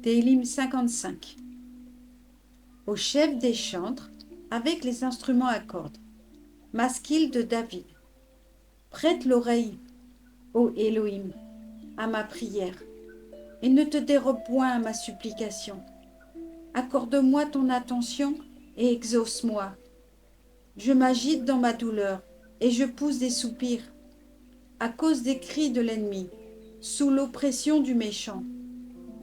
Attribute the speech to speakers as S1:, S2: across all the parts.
S1: Télim 55. Au chef des chantres, avec les instruments à cordes. Masquille de David. Prête l'oreille, ô Élohim, à ma prière, et ne te dérobe point à ma supplication. Accorde-moi ton attention et exauce-moi. Je m'agite dans ma douleur, et je pousse des soupirs, à cause des cris de l'ennemi, sous l'oppression du méchant,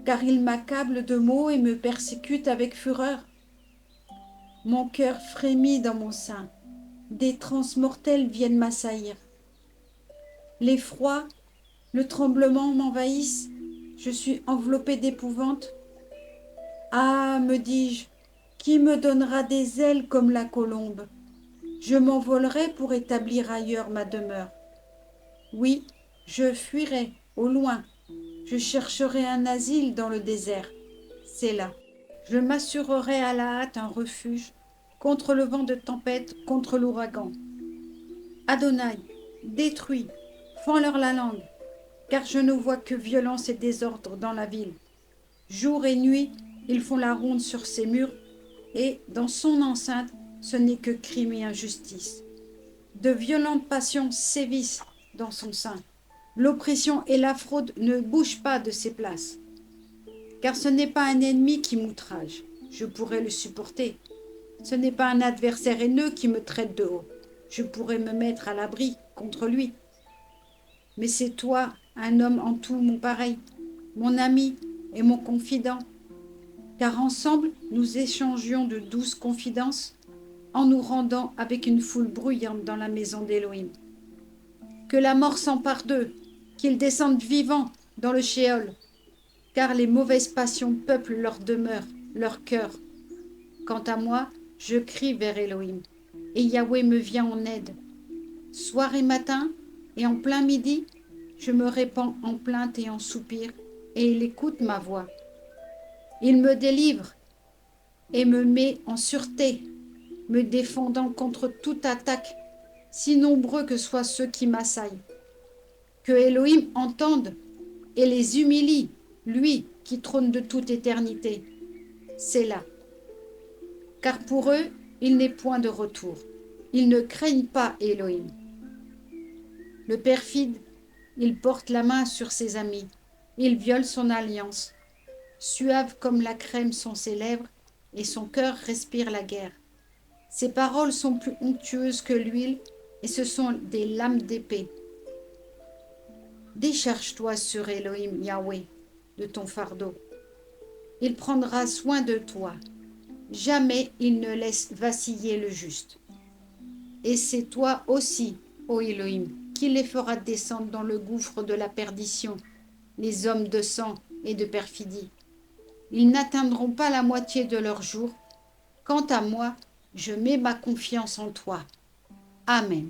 S1: car il m'accable de maux et me persécute avec fureur. Mon cœur frémit dans mon sein, des transes mortelles viennent m'assaillir. L'effroi, le tremblement m'envahissent, je suis enveloppée d'épouvante. Ah, me dis-je, qui me donnera des ailes comme la colombe? Je m'envolerai pour établir ailleurs ma demeure. Oui, je fuirai au loin, je chercherai un asile dans le désert. C'est là. Je m'assurerai à la hâte un refuge contre le vent de tempête, contre l'ouragan. Adonai, détruis, fends-leur la langue, car je ne vois que violence et désordre dans la ville. Jour et nuit, ils font la ronde sur ses murs, et dans son enceinte, ce n'est que crime et injustice. De violentes passions sévissent dans son sein. L'oppression et la fraude ne bougent pas de ses places. Car ce n'est pas un ennemi qui m'outrage, je pourrais le supporter. Ce n'est pas un adversaire haineux qui me traite de haut, je pourrais me mettre à l'abri contre lui. Mais c'est toi, un homme en tout mon pareil, mon ami et mon confident, car ensemble nous échangions de douces confidences en nous rendant avec une foule bruyante dans la maison d'Élohim. Que la mort s'empare d'eux, qu'ils descendent vivants dans le shéol, car les mauvaises passions peuplent leur demeure, leur cœur. Quant à moi, je crie vers Élohim, et Yahweh me vient en aide. Soir et matin, et en plein midi, je me répands en plaintes et en soupirs, et il écoute ma voix. Il me délivre et me met en sûreté, me défendant contre toute attaque, si nombreux que soient ceux qui m'assaillent. Que Élohim entende et les humilie, lui qui trône de toute éternité. C'est là. Car pour eux, il n'est point de retour. Ils ne craignent pas Élohim. Le perfide, il porte la main sur ses amis. Il viole son alliance. Suave comme la crème sont ses lèvres, et son cœur respire la guerre. Ses paroles sont plus onctueuses que l'huile, et ce sont des lames d'épée. Décharge-toi sur Élohim, Yahweh, de ton fardeau. Il prendra soin de toi. Jamais il ne laisse vaciller le juste. Et c'est toi aussi, ô Élohim, qui les fera descendre dans le gouffre de la perdition, les hommes de sang et de perfidie. Ils n'atteindront pas la moitié de leur jour. Quant à moi, je mets ma confiance en toi. Amen.